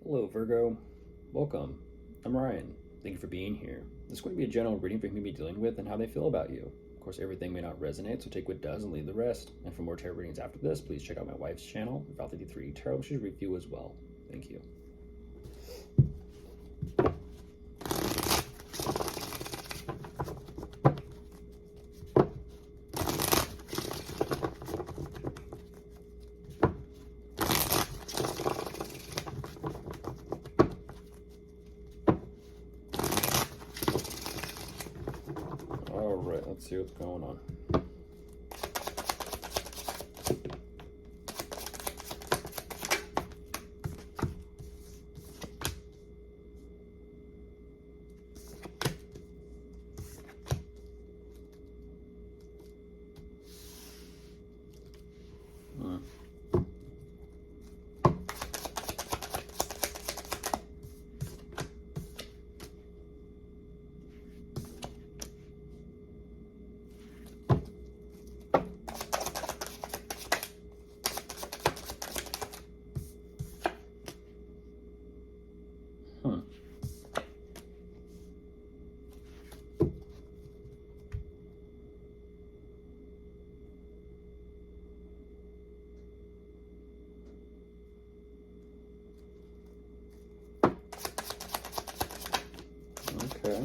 Hello, Virgo. Welcome. I'm Ryan. Thank you for being here. This is going to be a general reading for who you may be dealing with and how they feel about you. Of course, everything may not resonate, so take what does and leave the rest. And for more tarot readings after this, please check out my wife's channel, Theyre Tarot. She's review as well. Thank you. All right, let's see what's going on. Okay.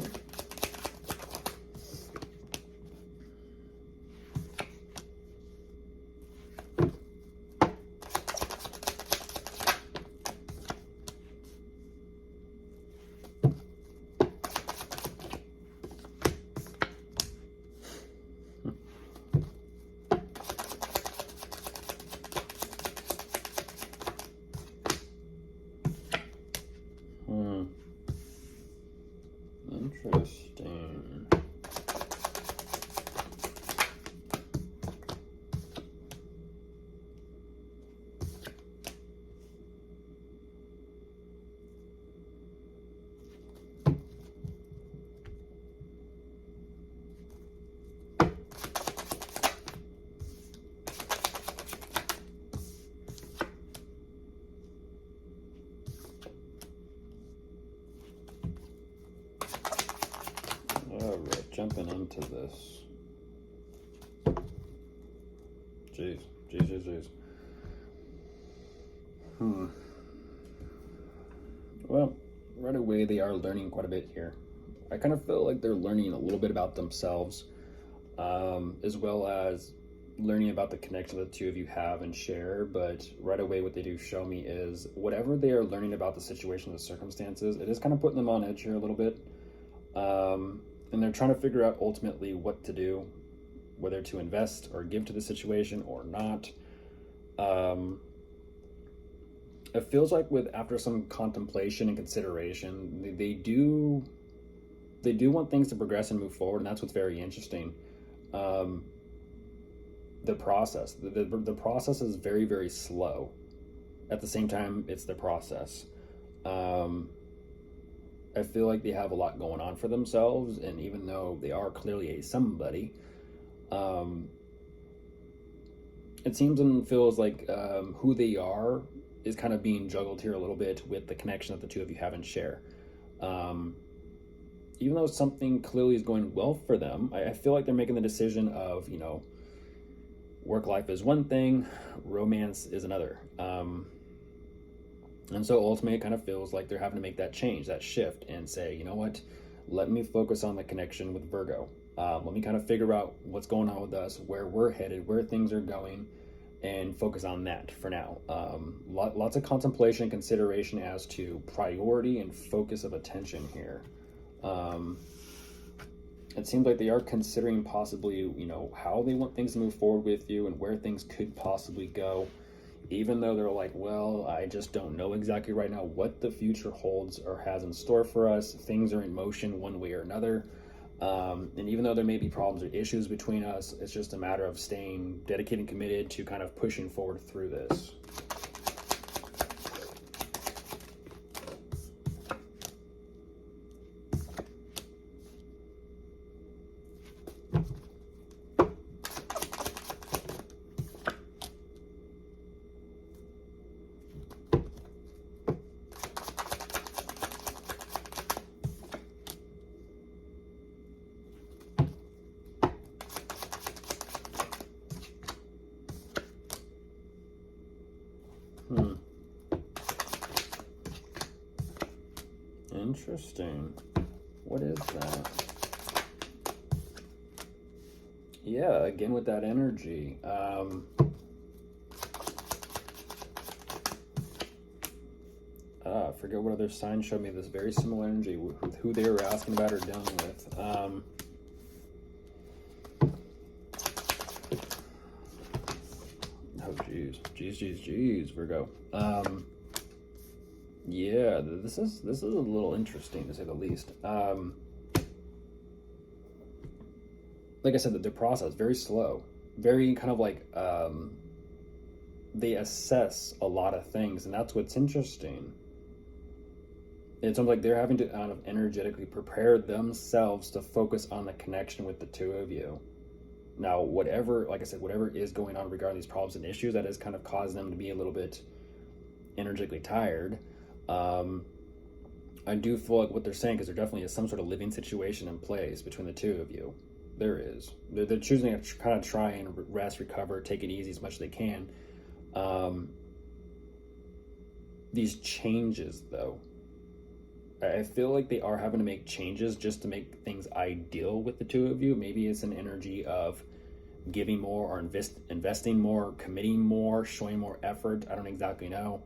Interesting. All right, jumping into this. Jeez. Well, right away they are learning quite a bit here. I kind of feel like they're learning a little bit about themselves, as well as learning about the connection that the two of you have and share. But right away what they do show me is whatever they are learning about the situation, the circumstances, it is kind of putting them on edge here a little bit. And they're trying to figure out ultimately what to do, whether to invest or give to the situation or not. It feels like after some contemplation and consideration, they do want things to progress and move forward, and that's what's very interesting. The process is very, very slow. At the same time, it's the process. I feel like they have a lot going on for themselves, and even though they are clearly a somebody, it seems and feels like who they are is kind of being juggled here a little bit with the connection that the two of you have and share. Even though something clearly is going well for them, I feel like they're making the decision of, work life is one thing, romance is another. And so ultimately it kind of feels like they're having to make that change, that shift, and say, you know what, let me focus on the connection with Virgo. Let me kind of figure out what's going on with us, where we're headed, where things are going, and focus on that for now. Lots of contemplation and consideration as to priority and focus of attention here. It seems like they are considering possibly, how they want things to move forward with you and where things could possibly go. Even though they're like, well, I just don't know exactly right now what the future holds or has in store for us. Things are in motion one way or another. And even though there may be problems or issues between us, it's just a matter of staying dedicated and committed to kind of pushing forward through this. Interesting. What is that? Yeah, again with that energy. I forget what other sign showed me this very similar energy with who they were asking about or dealing with. Oh, geez, Virgo. Yeah, this is a little interesting to say the least. Like I said, the process very slow, very kind of like they assess a lot of things, and that's what's interesting. It's almost like they're having to kind of energetically prepare themselves to focus on the connection with the two of you. Now, whatever, like I said, whatever is going on regarding these problems and issues, that has kind of caused them to be a little bit energetically tired. I do feel like what they're saying, because there definitely is some sort of living situation in place between the two of you. There is. They're choosing to kind of try and rest, recover, take it easy as much as they can. These changes, though, I feel like they are having to make changes just to make things ideal with the two of you. Maybe it's an energy of giving more or investing more, committing more, showing more effort. I don't exactly know.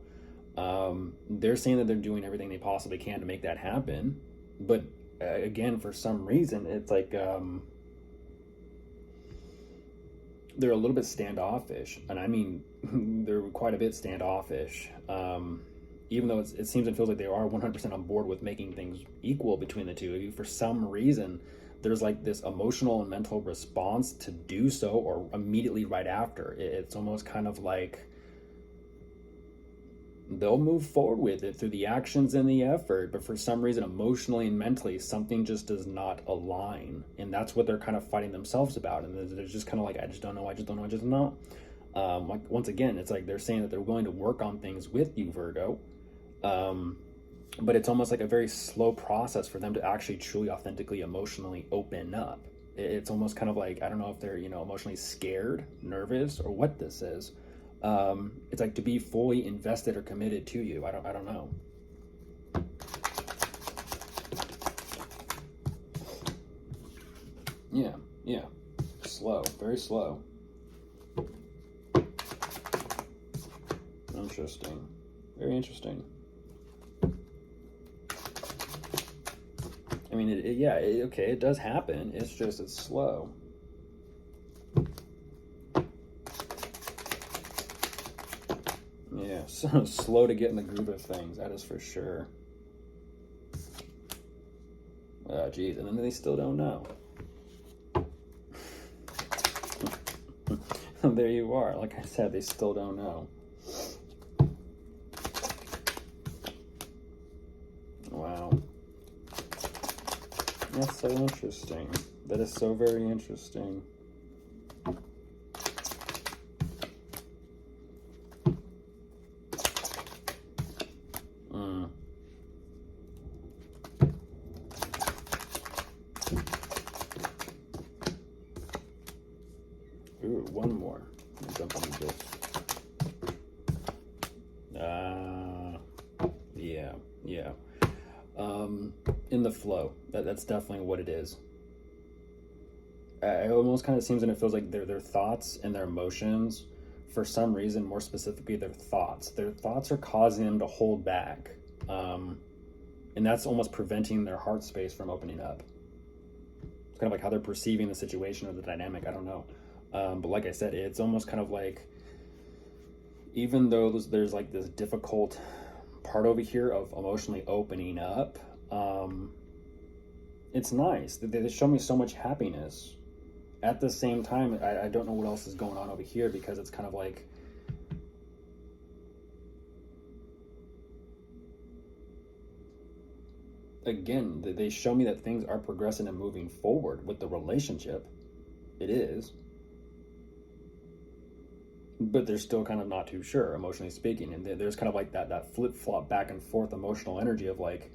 They're saying that they're doing everything they possibly can to make that happen. But again, for some reason, it's like they're a little bit standoffish. And I mean, they're quite a bit standoffish. Even though it seems and feels like they are 100% on board with making things equal between the two of you, for some reason, there's like this emotional and mental response to do so, or immediately right after. It's almost kind of like they'll move forward with it through the actions and the effort, but for some reason, emotionally and mentally, something just does not align. And that's what they're kind of fighting themselves about. And they're just kind of like, I just don't know. Like, once again, it's like they're saying that they're willing to work on things with you, Virgo. But it's almost like a very slow process for them to actually truly, authentically, emotionally open up. It's almost kind of like, I don't know if they're, emotionally scared, nervous, or what this is. It's like to be fully invested or committed to you. I don't know. Yeah. Slow, very slow. Interesting. Very interesting. I mean, okay, it does happen. It's just, it's slow. Yeah, so slow to get in the groove of things, that is for sure. Geez, and then they still don't know. There you are. Like I said, they still don't know. Wow. That's so interesting. That is so very interesting. Ooh, one more. Let me jump into this. Yeah. In the flow. That's definitely what it is. It almost kind of seems and it feels like their thoughts and their emotions, for some reason, more specifically their thoughts are causing them to hold back. And that's almost preventing their heart space from opening up. It's kind of like how they're perceiving the situation or the dynamic. I don't know. But like I said, it's almost kind of like, even though there's like this difficult part over here of emotionally opening up, it's nice. They show me so much happiness. At the same time, I don't know what else is going on over here, because it's kind of like, again, they show me that things are progressing and moving forward with the relationship. It is. But they're still kind of not too sure, emotionally speaking. And there's kind of like that flip-flop back and forth emotional energy of like,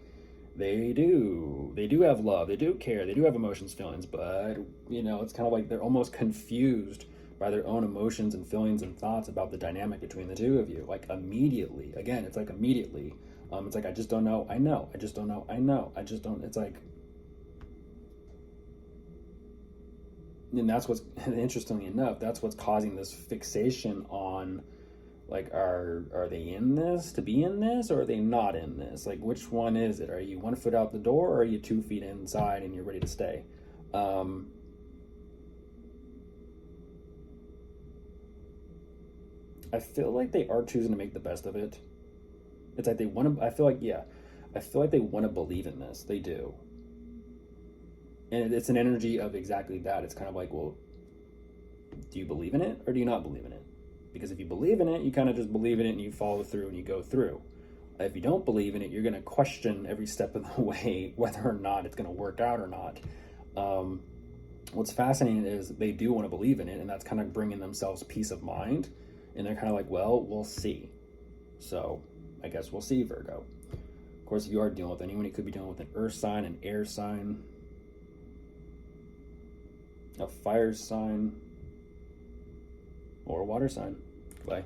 they do have love, they do care, they do have emotions, feelings, but it's kind of like they're almost confused by their own emotions and feelings and thoughts about the dynamic between the two of you. Like immediately, again, it's like immediately, It's like, I just don't know. I know. I just don't know. I know. I just don't. It's like, and that's what's, interestingly enough, that's what's causing this fixation on, like, are they in this to be in this, or are they not in this? Like, which one is it? Are you 1 foot out the door, or are you 2 feet inside and you're ready to stay? I feel like they are choosing to make the best of it. It's like they want to, I feel like, yeah, I feel like they want to believe in this. They do. And it's an energy of exactly that. It's kind of like, well, do you believe in it or do you not believe in it? Because if you believe in it, you kind of just believe in it and you follow through and you go through. If you don't believe in it, you're going to question every step of the way whether or not it's going to work out or not. What's fascinating is they do want to believe in it, and that's kind of bringing themselves peace of mind. And they're kind of like, well, we'll see. So I guess we'll see, Virgo. Of course, if you are dealing with anyone, you could be dealing with an earth sign, an air sign, a fire sign, or a water sign. Bye.